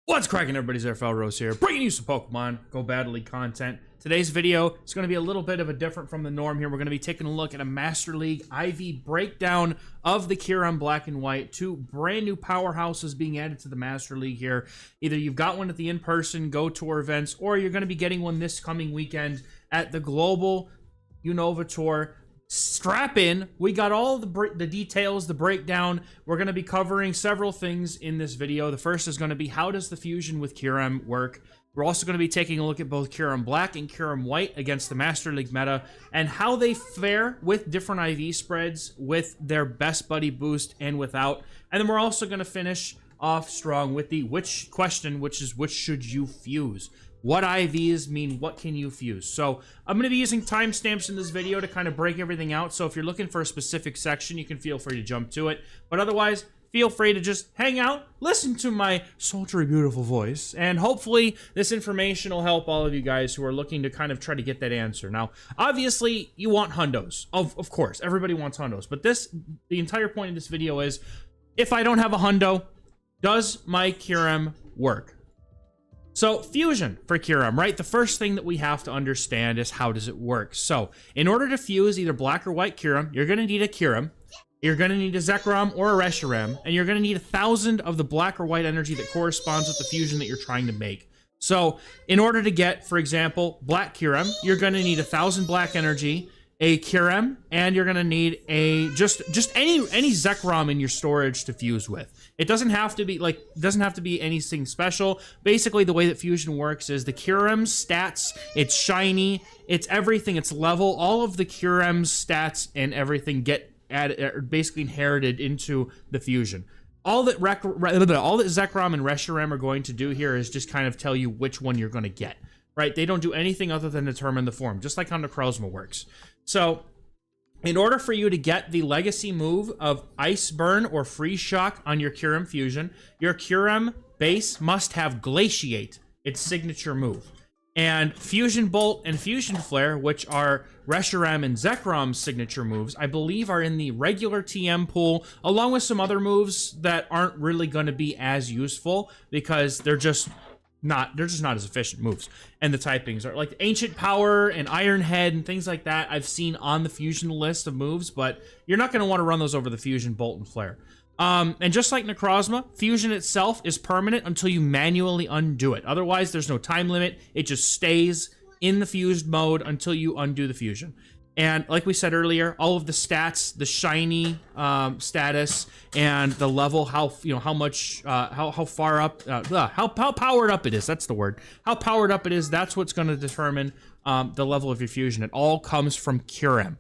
What's cracking, everybody? XehrFelrose here, bringing you some Pokemon GO Battle League content. Today's video is going to be a little bit of a different from the norm here. We're going to be taking a look at a Master League IV breakdown of the Kyurem Black and White. Two brand new powerhouses being added to the Master League here. Either you've got one at the in-person Go Tour events, or you're going to be getting one this coming weekend at the Global Unova Tour. Strap in. We got all the details, the breakdown. We're going to be covering several things in this video. The first is going to be, how does the fusion with Kyurem work? We're also going to be taking a look at both Kyurem Black and Kyurem White against the Master League meta and how they fare with different IV spreads, with their best buddy boost and without. And then we're also going to finish off strong with the which question, which is which should you fuse? What IVs mean, what can you fuse? So I'm going to be using timestamps in this video to kind of break everything out. So if you're looking for a specific section, you can feel free to jump to it. But otherwise, feel free to just hang out, listen to my sultry, beautiful voice, and hopefully this information will help all of you guys who are looking to kind of try to get that answer. Now, obviously, you want hundos. Of course, everybody wants hundos. But the entire point of this video is, if I don't have a hundo, does my Kyurem work? So, fusion for Kyurem, right? The first thing that we have to understand is, how does it work? So, in order to fuse either Black or White Kyurem, you're going to need a Kyurem, you're going to need a XehrFelrose or a XehrFelrose, and you're going to need 1,000 of the Black or White energy that corresponds with the fusion that you're trying to make. So, in order to get, for example, Black Kyurem, you're going to need 1,000 Black energy, a Kyurem, and you're going to need a just any XehrFelrose in your storage to fuse with. It doesn't have to be anything special. Basically, the way that fusion works is the Kyurem's stats, it's shiny, it's everything, it's level. All of the Kyurem's stats and everything get added, basically inherited into the fusion. All that XehrFelrose and XehrFelrose are going to do here is just kind of tell you which one you're going to get. Right? They don't do anything other than determine the form, just like how Necrozma works. So, in order for you to get the legacy move of Ice Burn or Freeze Shock on your Kyurem fusion, your Kyurem base must have Glaciate, its signature move. And Fusion Bolt and Fusion Flare, which are XehrFelrose and XehrFelrose's signature moves, I believe are in the regular TM pool, along with some other moves that aren't really going to be as useful because they're just not as efficient moves. And the typings are like Ancient Power and Iron Head and things like that I've seen on the fusion list of moves, but you're not going to want to run those over the Fusion Bolt and Flare. And just like Necrozma, fusion itself is permanent until you manually undo it. Otherwise, there's no time limit. It just stays in the fused mode until you undo the fusion. And like we said earlier, all of the stats, the shiny status, and the level, how far up, how powered up it is. That's the word. How powered up it is. That's what's going to determine the level of your fusion. It all comes from Kyurem.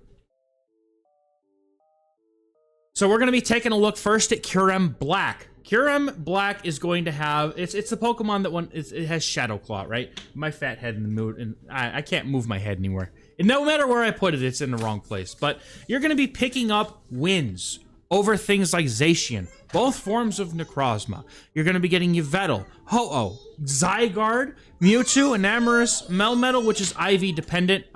So we're going to be taking a look first at Kyurem Black. Kyurem Black is going to have, it's the Pokemon that it has Shadow Claw, right? My fat head in the mood, and I can't move my head anywhere. And no matter where I put it, it's in the wrong place. But you're going to be picking up wins over things like Zacian, both forms of Necrozma. You're going to be getting Yveltal, Ho-Oh, Zygarde, Mewtwo, Enamorus, Melmetal, which is IV dependent.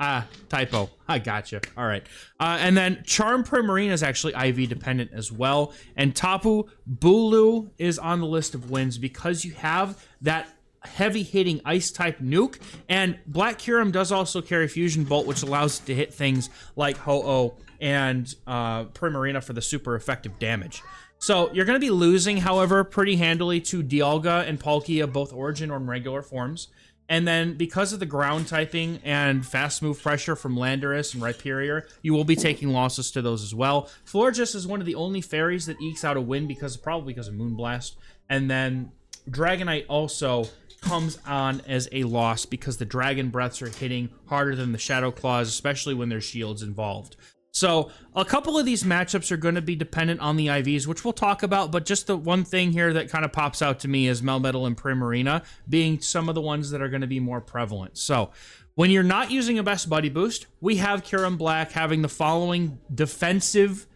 Typo. I gotcha. All right. And then Charm Primarina is actually IV dependent as well. And Tapu Bulu is on the list of wins because you have that heavy-hitting Ice-type nuke, and Black Kyurem does also carry Fusion Bolt, which allows it to hit things like Ho-Oh and Primarina for the super effective damage. So you're going to be losing, however, pretty handily to Dialga and Palkia, both Origin or in regular forms. And then, because of the ground typing and fast move pressure from Landorus and Rhyperior, you will be taking losses to those as well. Florges is one of the only fairies that ekes out a win probably because of Moonblast. And then Dragonite also comes on as a loss because the Dragon Breaths are hitting harder than the Shadow Claws, especially when there's shields involved. So a couple of these matchups are going to be dependent on the IVs, which we'll talk about, but just the one thing here that kind of pops out to me is Melmetal and Primarina being some of the ones that are going to be more prevalent. So when you're not using a best buddy boost, we have Kyurem Black having the following defensive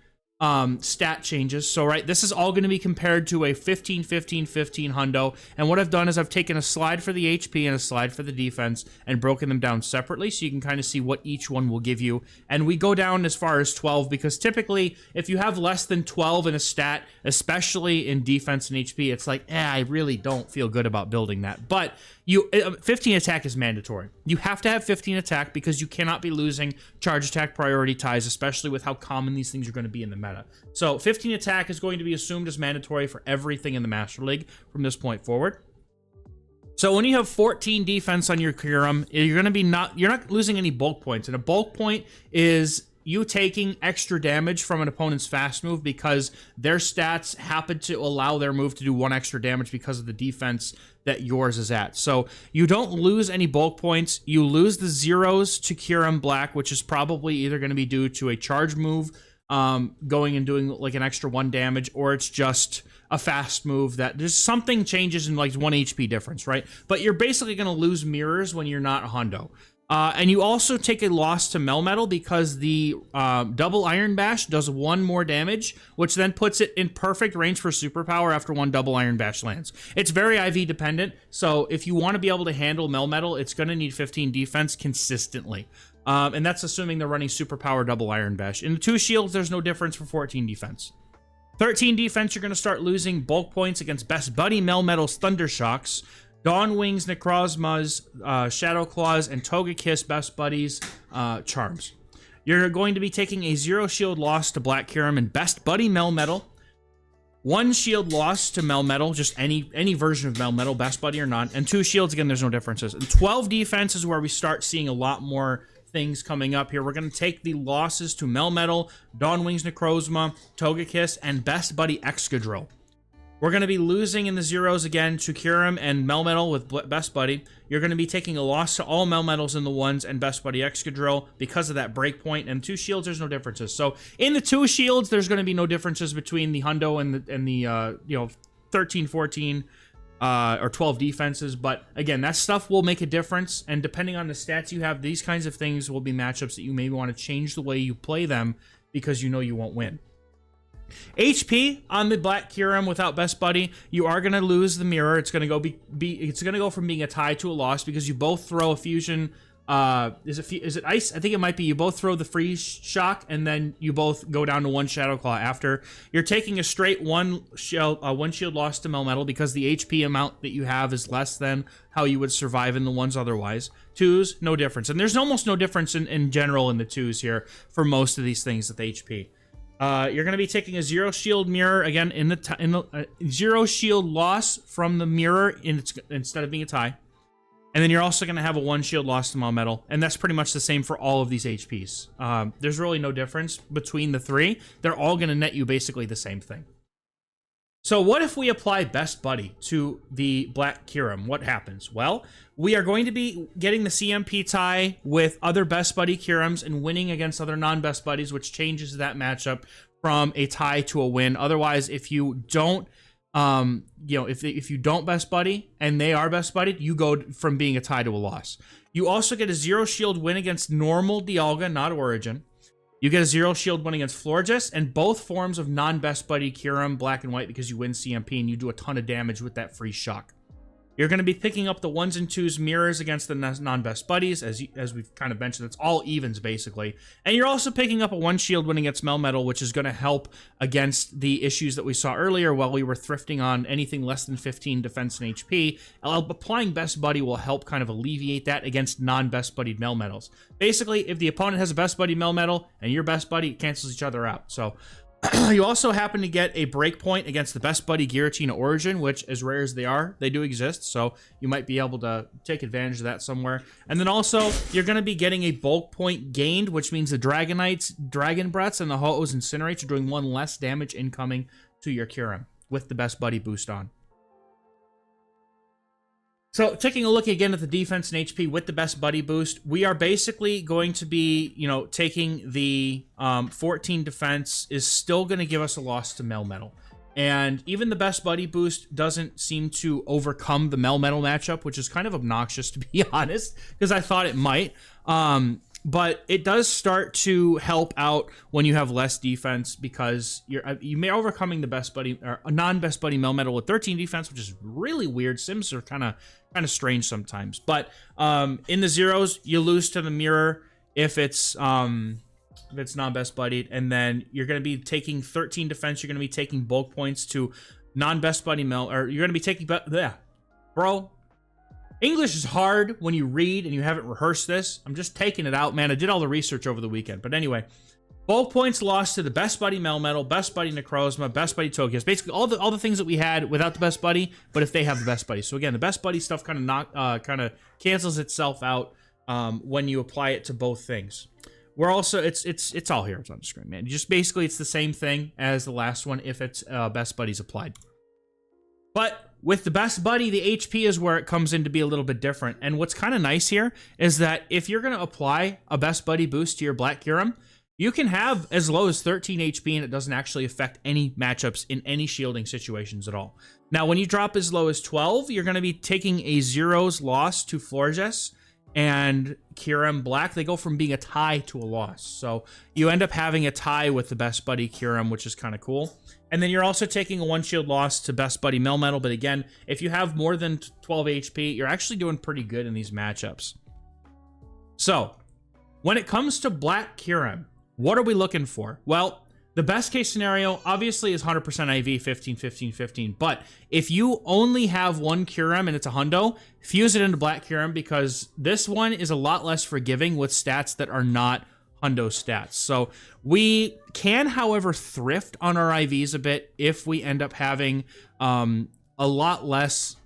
stat changes. So, right, this is all going to be compared to a 15, 15, 15 hundo. And what I've done is I've taken a slide for the HP and a slide for the defense and broken them down separately so you can kind of see what each one will give you. And we go down as far as 12 because typically if you have less than 12 in a stat, especially in defense and HP, it's like, I really don't feel good about building that. But 15 attack is mandatory. You have to have 15 attack because you cannot be losing charge attack priority ties, especially with how common these things are going to be in the meta. So 15 attack is going to be assumed as mandatory for everything in the Master League from this point forward. So when you have 14 defense on your Kyurem, you're not losing any bulk points. And a bulk point is you taking extra damage from an opponent's fast move because their stats happen to allow their move to do 1 extra damage because of the defense that yours is at. So you don't lose any bulk points. You lose the zeros to Kyurem Black, which is probably either going to be due to a charge move going and doing like an extra 1 damage, or it's just a fast move that there's something changes in like 1 HP difference, right? But you're basically going to lose mirrors when you're not a hundo. And you also take a loss to Melmetal because the double Iron Bash does 1 more damage, which then puts it in perfect range for superpower after 1 double Iron Bash lands. It's very IV dependent, so if you want to be able to handle Melmetal, it's going to need 15 defense consistently. And that's assuming they're running superpower double Iron Bash. In the 2 shields, there's no difference for 14 defense. 13 defense, you're going to start losing bulk points against Best Buddy Melmetal's Thunder Shocks, Dawn Wings, Necrozma's, Shadow Claws, and Togekiss Best Buddies Charms. You're going to be taking a 0 shield loss to Black Kyurem and Best Buddy Melmetal. 1 shield loss to Melmetal, just any version of Melmetal, Best Buddy or not. And 2 shields, again, there's no differences. And 12 defense is where we start seeing a lot more things coming up here. We're going to take the losses to Melmetal, Dawn Wings, Necrozma, Togekiss, and Best Buddy Excadrill. We're going to be losing in the zeros again to Kyurem and Melmetal with Best Buddy. You're going to be taking a loss to all Melmetals in the 1s and Best Buddy Excadrill because of that breakpoint. And 2 shields, there's no differences. So in the 2 shields, there's going to be no differences between the hundo and the 13, 14, or 12 defenses. But again, that stuff will make a difference. And depending on the stats you have, these kinds of things will be matchups that you may want to change the way you play them because you know you won't win. HP on the Black Kyurem without Best Buddy, you are going to lose the mirror. It's going to go it's going to go from being a tie to a loss because you both throw a fusion. Is it ice? I think it might be. You both throw the freeze shock and then you both go down to 1 Shadow Claw after. You're taking a straight 1 shield loss to Melmetal because the HP amount that you have is less than how you would survive in the 1s otherwise. 2s, no difference. And there's almost no difference in general in the 2s here for most of these things with HP. You're going to be taking a 0 shield mirror again in the 0 shield loss from the mirror instead of being a tie, and then you're also going to have a 1 shield loss to Melmetal, and that's pretty much the same for all of these HPs. There's really no difference between the 3. They're all going to net you basically the same thing. So what if we apply Best Buddy to the Black Kyurem? What happens? Well, we are going to be getting the CMP tie with other Best Buddy Kyurems and winning against other non-Best Buddies, which changes that matchup from a tie to a win. Otherwise, if you don't, if you don't Best Buddy and they are Best Buddy, you go from being a tie to a loss. You also get a 0 shield win against normal Dialga, not Origin. You get a 0 shield win against Florges, and both forms of non-Best Buddy Kyurem, Black and White, because you win CMP and you do a ton of damage with that free shock. You're going to be picking up the 1s and 2s mirrors against the non-Best Buddies, as we've kind of mentioned. It's all evens, basically. And you're also picking up a 1 shield win against Melmetal, which is going to help against the issues that we saw earlier while we were thrifting on anything less than 15 defense and HP. Applying Best Buddy will help kind of alleviate that against non-Best Buddied Melmetals. Basically, if the opponent has a Best Buddy Melmetal and your Best Buddy, it cancels each other out. So you also happen to get a breakpoint against the Best Buddy Giratina Origin, which, as rare as they are, they do exist, so you might be able to take advantage of that somewhere. And then also, you're going to be getting a bulk point gained, which means the Dragonites, Dragon Breaths, and the Ho-Ohs Incinerates are doing 1 less damage incoming to your Kyurem with the Best Buddy boost on. So, taking a look again at the defense and HP with the Best Buddy boost, we are basically going to be, taking the 14 defense is still going to give us a loss to Melmetal. And even the Best Buddy boost doesn't seem to overcome the Melmetal matchup, which is kind of obnoxious, to be honest, because I thought it might. But it does start to help out when you have less defense, because you may overcoming the best buddy or a non-best buddy Melmetal with 13 defense, which is really weird. Sims are kind of strange sometimes. But in the zeros, you lose to the mirror if it's non-best buddied, and then you're going to be taking 13 defense. You're going to be taking bulk points to non-best buddy or you're going to be taking bro. English is hard when you read and you haven't rehearsed this. I'm just taking it out, man. I did all the research over the weekend. But anyway, bulk points lost to the best buddy Melmetal, best buddy Necrozma, best buddy Togekiss. Basically, all the things that we had without the best buddy, but if they have the best buddy. So again, the best buddy stuff kind of cancels itself out when you apply it to both things. We're also it's all here. It's on the screen, man. Just basically, it's the same thing as the last one if it's best buddies applied. But with the best buddy, the HP is where it comes in to be a little bit different. And what's kind of nice here is that if you're going to apply a best buddy boost to your Black Kyurem, you can have as low as 13 HP and it doesn't actually affect any matchups in any shielding situations at all. Now, when you drop as low as 12, you're going to be taking a zeros loss to Florges and Kyurem Black. They go from being a tie to a loss. So you end up having a tie with the best buddy Kyurem, which is kind of cool. And then you're also taking a one shield loss to best buddy Melmetal. But again, if you have more than 12 HP, you're actually doing pretty good in these matchups. So when it comes to Black Kyurem, what are we looking for? Well, the best case scenario obviously is 100% IV, 15, 15, 15. But if you only have one Kyurem and it's a hundo, fuse it into Black Kyurem, because this one is a lot less forgiving with stats that are not hundo stats. So we can, however, thrift on our IVs a bit if we end up having a lot less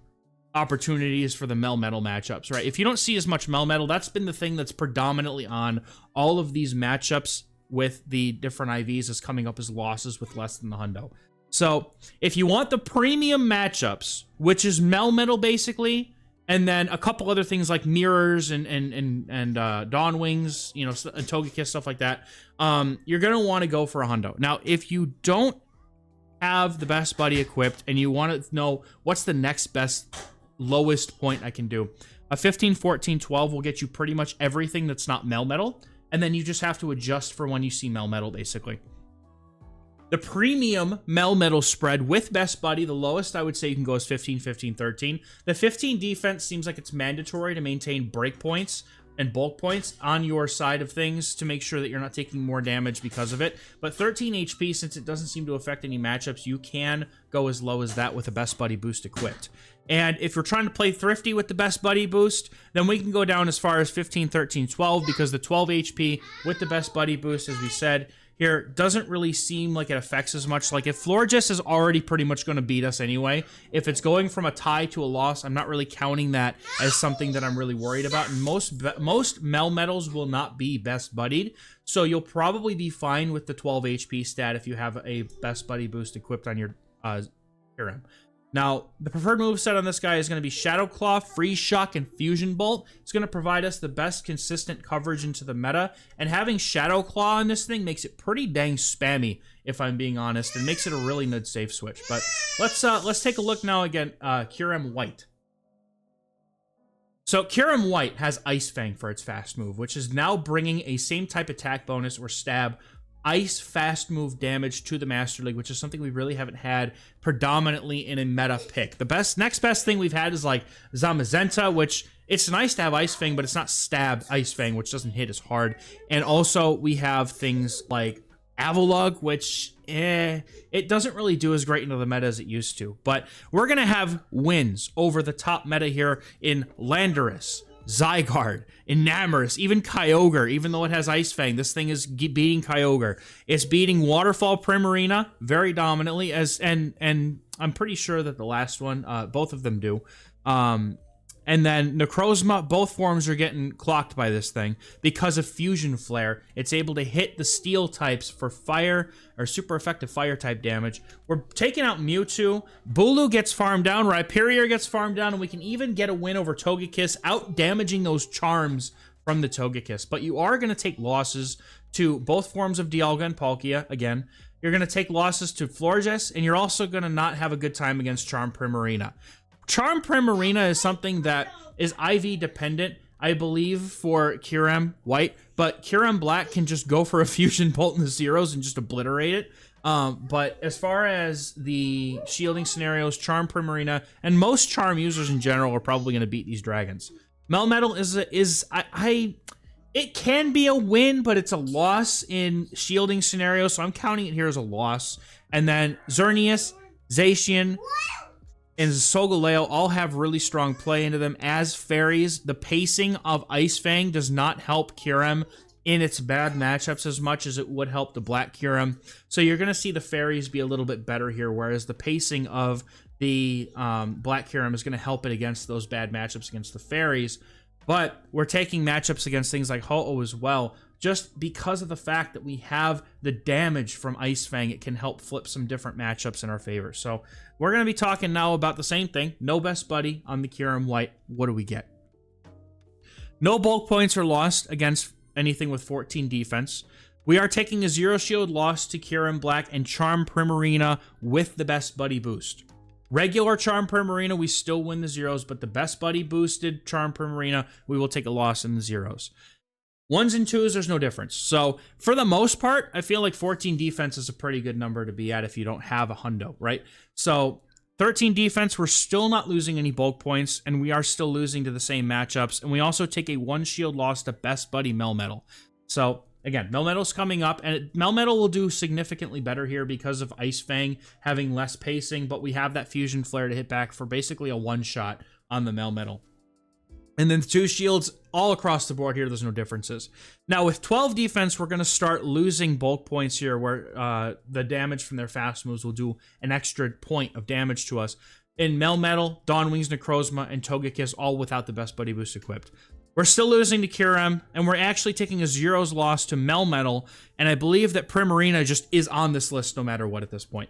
opportunities for the Melmetal matchups, right? If you don't see as much Melmetal, that's been the thing that's predominantly on all of these matchups with the different IVs is coming up as losses with less than the hundo. So if you want the premium matchups, which is Melmetal basically, and then a couple other things like mirrors and Dawn Wings, you know, Togekiss, stuff like that, you're going to want to go for a hundo. Now, if you don't have the best buddy equipped and you want to know what's the next best lowest point I can do, a 15, 14, 12 will get you pretty much everything that's not Melmetal, and then you just have to adjust for when you see Melmetal, basically. The premium Melmetal spread with best buddy, the lowest I would say you can go is 15, 15, 13. The 15 defense seems like it's mandatory to maintain break points and bulk points on your side of things to make sure that you're not taking more damage because of it. But 13 HP, since it doesn't seem to affect any matchups, you can go as low as that with a best buddy boost equipped. And if you're trying to play thrifty with the best buddy boost, then we can go down as far as 15, 13, 12, because the 12 HP with the best buddy boost, as we said here, doesn't really seem like it affects as much. Like if Florges is already pretty much going to beat us anyway, if it's going from a tie to a loss, I'm not really counting that as something that I'm really worried about. And most Melmetals will not be best buddied, so you'll probably be fine with the 12 HP stat if you have a best buddy boost equipped on your Kyurem. Now, the preferred moveset on this guy is going to be Shadow Claw, Freeze Shock, and Fusion Bolt. It's going to provide us the best consistent coverage into the meta, and having Shadow Claw on this thing makes it pretty dang spammy, if I'm being honest, and makes it a really good safe switch. But let's take a look now again. Kyurem White. So Kyurem White has Ice Fang for its fast move, which is now bringing a same type attack bonus or stab ice fast move damage to the Master League, which is something we really haven't had predominantly in a meta pick. The next best thing we've had is like Zamazenta, which it's nice to have Ice Fang, but it's not stab Ice Fang, which doesn't hit as hard. And also we have things like Avalugg, which it doesn't really do as great into the meta as it used to. But we're gonna have wins over the top meta here in Landorus, Zygarde, Enamorus, even Kyogre. Even though it has Ice Fang, this thing is beating Kyogre. It's beating Waterfall Primarina very dominantly, and I'm pretty sure that the last one, both of them do. And then Necrozma, both forms are getting clocked by this thing because of Fusion Flare. It's able to hit the steel types for fire or super effective fire type damage. We're taking out Mewtwo. Bulu gets farmed down. Rhyperior gets farmed down. And we can even get a win over Togekiss, out damaging those charms from the Togekiss. But you are going to take losses to both forms of Dialga and Palkia. Again, you're going to take losses to Florges, and you're also going to not have a good time against Charm Primarina. Charm Primarina is something that is IV dependent. I believe, for Kyurem White, but Kyurem Black can just go for a Fusion Bolt in the zeros and just obliterate it. But as far as the shielding scenarios, Charm, Primarina, and most Charm users in general are probably going to beat these dragons. Melmetal it can be a win, but it's a loss in shielding scenarios, so I'm counting it here as a loss. And then Xerneas, Zacian, and Solgaleo all have really strong play into them as fairies. The pacing of Ice Fang does not help Kyurem in its bad matchups as much as it would help the Black Kyurem. So you're going to see the fairies be a little bit better here, whereas the pacing of the Black Kyurem is going to help it against those bad matchups against the fairies. But we're taking matchups against things like Ho-Oh as well, just because of the fact that we have the damage from Ice Fang. It can help flip some different matchups in our favor. So we're going to be talking now about the same thing. No best buddy on the Kyurem White. What do we get? No bulk points are lost against anything with 14 defense. We are taking a 0 shield loss to Kyurem Black and Charm Primarina with the best buddy boost. Regular Charm Primarina, we still win the zeros, but the best buddy boosted Charm Primarina, we will take a loss in the zeros. 1s and 2s, there's no difference. So for the most part, I feel like 14 defense is a pretty good number to be at if you don't have a hundo, right? So 13 defense, we're still not losing any bulk points, and we are still losing to the same matchups. And we also take a 1 shield loss to best buddy Melmetal. So again, Melmetal's coming up, and Melmetal will do significantly better here because of Ice Fang having less pacing, but we have that Fusion Flare to hit back for basically a one-shot on the Melmetal. And then 2 shields all across the board here, there's no differences. Now, with 12 defense, we're going to start losing bulk points here, where the damage from their fast moves will do an extra point of damage to us. In Melmetal, Dawnwings, Necrozma, and Togekiss, all without the best buddy boost equipped. We're still losing to Kyurem, and we're actually taking a zeros loss to Melmetal, and I believe that Primarina just is on this list no matter what at this point.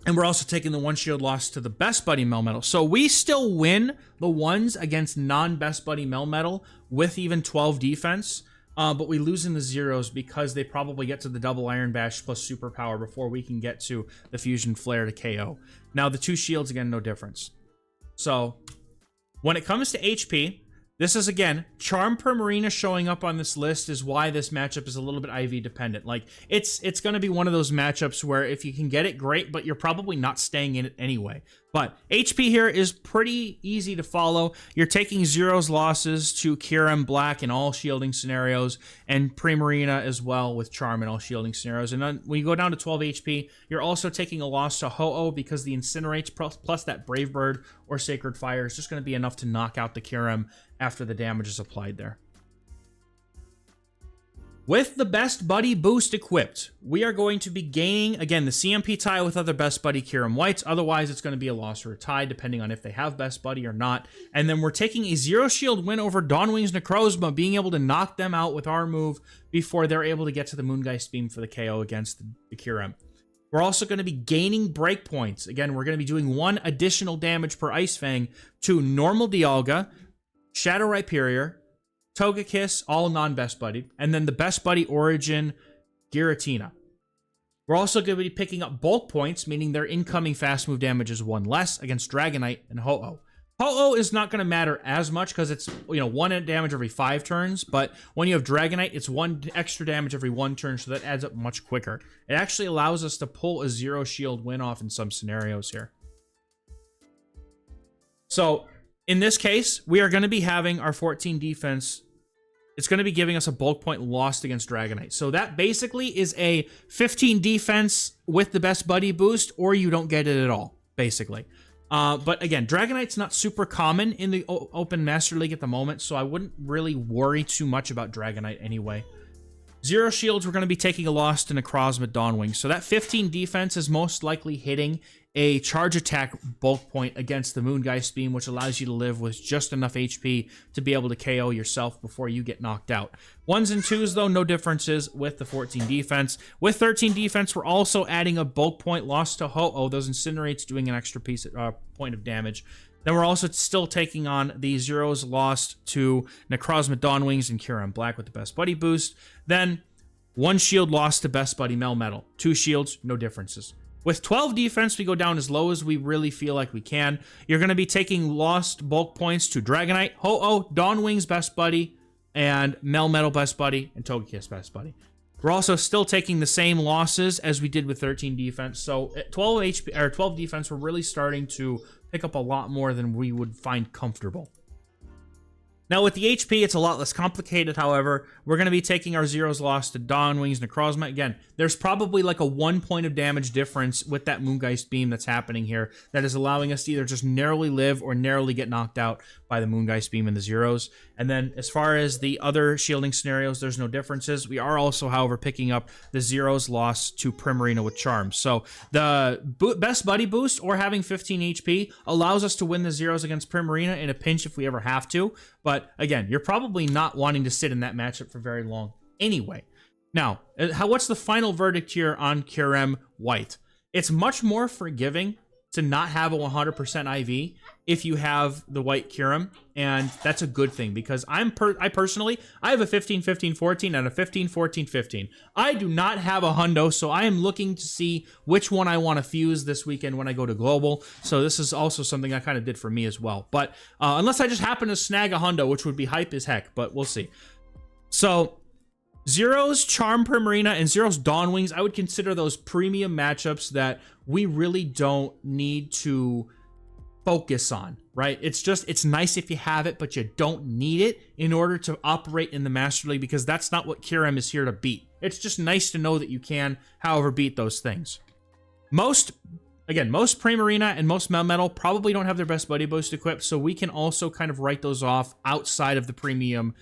And we're also taking the 1 shield loss to the best buddy Melmetal. So we still win the 1s against non-best buddy Melmetal with even 12 defense, but we lose in the zeros because they probably get to the double Iron Bash plus superpower before we can get to the Fusion Flare to KO. Now the 2 shields, again, no difference. So when it comes to HP, this is, again, Charm Primarina showing up on this list is why this matchup is a little bit IV dependent. Like, it's going to be one of those matchups where if you can get it, great, but you're probably not staying in it anyway. But HP here is pretty easy to follow. You're taking zeros losses to Kyurem Black in all shielding scenarios, and Primarina as well with Charm in all shielding scenarios. And then when you go down to 12 HP, you're also taking a loss to Ho-Oh because the Incinerates plus that Brave Bird or Sacred Fire is just going to be enough to knock out the Kyurem after the damage is applied there. With the best buddy boost equipped, we are going to be gaining, again, the CMP tie with other best buddy Kyurem Whites. Otherwise, it's going to be a loss or a tie, depending on if they have best buddy or not. And then we're taking a 0 shield win over Dawnwings Necrozma, being able to knock them out with our move before they're able to get to the Moongeist Beam for the KO against the Kyurem. We're also going to be gaining breakpoints. Again, we're going to be doing 1 additional damage per Ice Fang to normal Dialga, Shadow Rhyperior, Togekiss, all non-best buddy, and then the best buddy Origin, Giratina. We're also going to be picking up bulk points, meaning their incoming fast move damage is 1 less against Dragonite and Ho-Oh. Ho-Oh is not going to matter as much because it's, 1 damage every 5 turns, but when you have Dragonite, it's 1 extra damage every 1 turn, so that adds up much quicker. It actually allows us to pull a 0 shield win off in some scenarios here. So in this case, we are going to be having our 14 defense. It's going to be giving us a bulk point lost against Dragonite. So that basically is a 15 defense with the best buddy boost, or you don't get it at all, basically. But again, Dragonite's not super common in the Open Master League at the moment, so I wouldn't really worry too much about Dragonite anyway. 0 shields, we're going to be taking a loss to Necrozma Dawnwing. So that 15 defense is most likely hitting a charge attack bulk point against the Moongeist Beam, which allows you to live with just enough HP to be able to KO yourself before you get knocked out. 1s and 2s, though, no differences with the 14 defense. With 13 defense, we're also adding a bulk point loss to Ho-Oh. Those Incinerates doing an extra point of damage. Then we're also still taking on the zeros lost to Necrozma Dawnwings and Kyurem Black with the best buddy boost. Then 1 shield lost to best buddy Melmetal. 2 shields, no differences. With 12 defense, we go down as low as we really feel like we can. You're going to be taking lost bulk points to Dragonite, Ho-Oh, Dawnwing's best buddy, and Melmetal best buddy, and Togekiss best buddy. We're also still taking the same losses as we did with 13 defense. So at 12 HP or 12 defense, we're really starting to pick up a lot more than we would find comfortable. Now with the HP, it's a lot less complicated, however. We're going to be taking our zeros lost to Dawnwing's Necrozma. Again, there's probably like a 1 point of damage difference with that Moongeist Beam that's happening here that is allowing us to either just narrowly live or narrowly get knocked out by the Moongeist Beam and the zeros. And then as far as the other shielding scenarios, there's no differences. We are also, however, picking up the zeros lost to Primarina with Charm. So the best buddy boost or having 15 HP allows us to win the zeros against Primarina in a pinch if we ever have to. But again, you're probably not wanting to sit in that matchup for very long anyway. Now, what's the final verdict here on Kyurem White? It's much more forgiving to not have a 100% IV if you have the White Kyurem, and that's a good thing because I personally have a 15-15-14 and a 15-14-15. I do not have a hundo, so I am looking to see which one I want to fuse this weekend when I go to Global. So this is also something I kind of did for me as well. But unless I just happen to snag a hundo, which would be hype as heck, but we'll see. So Zero's Charm Primarina and Zero's Dawnwings, I would consider those premium matchups that we really don't need to focus on, right? It's nice if you have it, but you don't need it in order to operate in the Master League because that's not what Kyurem is here to beat. It's just nice to know that you can, however, beat those things. Most Primarina and most Melmetal probably don't have their best buddy boost equipped, so we can also kind of write those off outside of the premium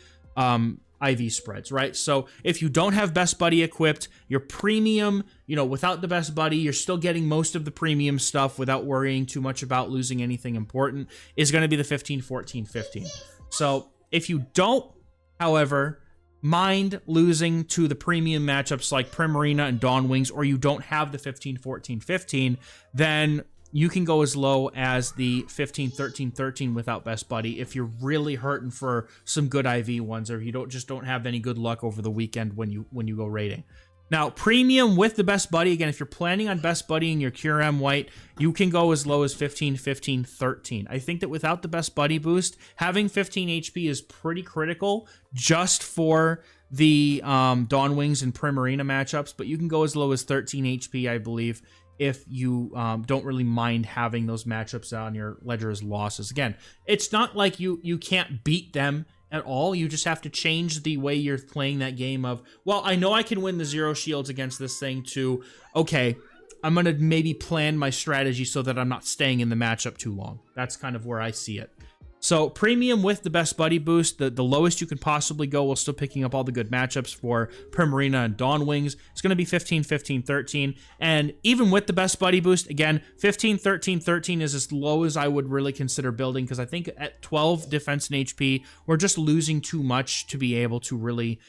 IV spreads, right? So if you don't have best buddy equipped, your premium, without the best buddy, you're still getting most of the premium stuff without worrying too much about losing anything important, is going to be the 15-14-15. So if you don't, however, mind losing to the premium matchups like Primarina and Dawnwings, or you don't have the 15-14-15, then you can go as low as the 15-13-13 without best buddy if you're really hurting for some good IV ones, or if you don't have any good luck over the weekend when you go raiding. Now, premium with the best buddy, again, if you're planning on best buddying your Kyurem White, you can go as low as 15-15-13. I think that without the best buddy boost, having 15 HP is pretty critical just for the Dawnwings and Primarina matchups, but you can go as low as 13 HP, I believe, if you don't really mind having those matchups on your ledger as losses. Again, it's not like you can't beat them at all. You just have to change the way you're playing that game of, well, I know I can win the zero shields against this thing, to, okay, I'm going to maybe plan my strategy so that I'm not staying in the matchup too long. That's kind of where I see it. So premium with the best buddy boost, the lowest you can possibly go while still picking up all the good matchups for Primarina and Dawnwings, it's going to be 15-15-13. And even with the best buddy boost, again, 15-13-13 is as low as I would really consider building, because I think at 12 defense and HP, we're just losing too much to be able to really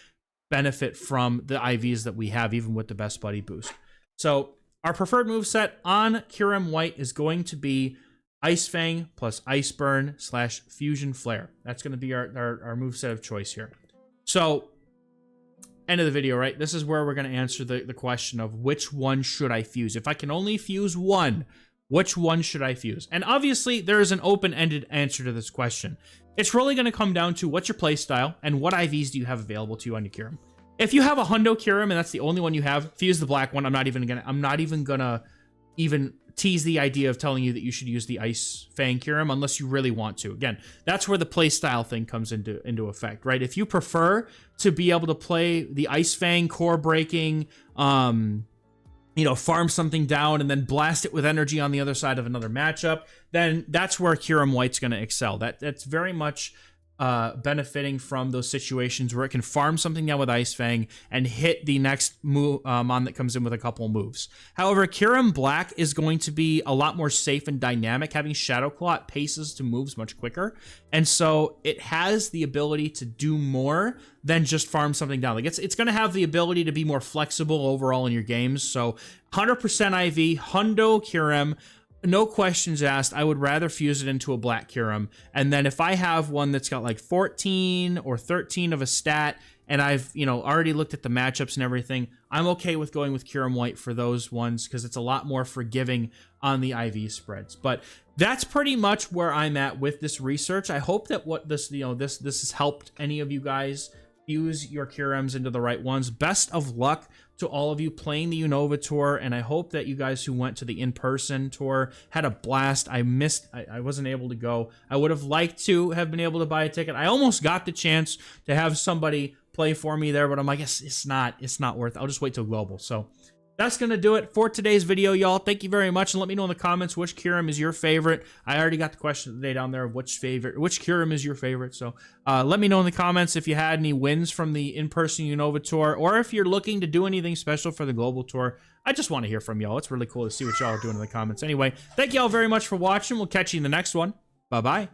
benefit from the IVs that we have, even with the best buddy boost. So our preferred moveset on Kyurem White is going to be Ice Fang plus Ice Burn / Fusion Flare. That's going to be our moveset of choice here. So, end of the video, right? This is where we're going to answer the question of which one should I fuse. If I can only fuse one, which one should I fuse? And obviously, there is an open-ended answer to this question. It's really going to come down to what's your playstyle and what IVs do you have available to you on your Kyurem. If you have a Hundo Kyurem and that's the only one you have, fuse the black one. I'm not even gonna tease the idea of telling you that you should use the Ice Fang Kyurem unless you really want to. Again, that's where the playstyle thing comes into effect, right? If you prefer to be able to play the Ice Fang core breaking, farm something down and then blast it with energy on the other side of another matchup, then that's where Kyurem White's going to excel. That's very much benefiting from those situations where it can farm something down with Ice Fang and hit the next move mon that comes in with a couple moves. However, Kyurem Black is going to be a lot more safe and dynamic. Having Shadow Claw, it paces to moves much quicker, and so it has the ability to do more than just farm something down. Like it's going to have the ability to be more flexible overall in your games. So 100% IV, Hundo Kyurem, no questions asked. I would rather fuse it into a black Kyurem. And then if I have one that's got like 14 or 13 of a stat and I've, you know, already looked at the matchups and everything, I'm okay with going with Kyurem White for those ones because it's a lot more forgiving on the IV spreads. But that's pretty much where I'm at with this research. I hope that what this, you know, this has helped any of you guys fuse your Kyurems into the right ones. Best of luck to all of you playing the Unova tour, and I hope that you guys who went to the in-person tour had a blast. I wasn't able to go. I would have liked to have been able to buy a ticket. I almost got the chance to have somebody play for me there, but I'm like, it's not worth it. I'll just wait till global. So that's going to do it for today's video, y'all. Thank you very much, and let me know in the comments which Kyurem is your favorite. I already got the question today down there of which Kyurem is your favorite. So let me know in the comments if you had any wins from the in-person Unova tour, or if you're looking to do anything special for the global tour. I just want to hear from y'all. It's really cool to see what y'all are doing in the comments. Anyway, thank y'all very much for watching. We'll catch you in the next one. Bye-bye.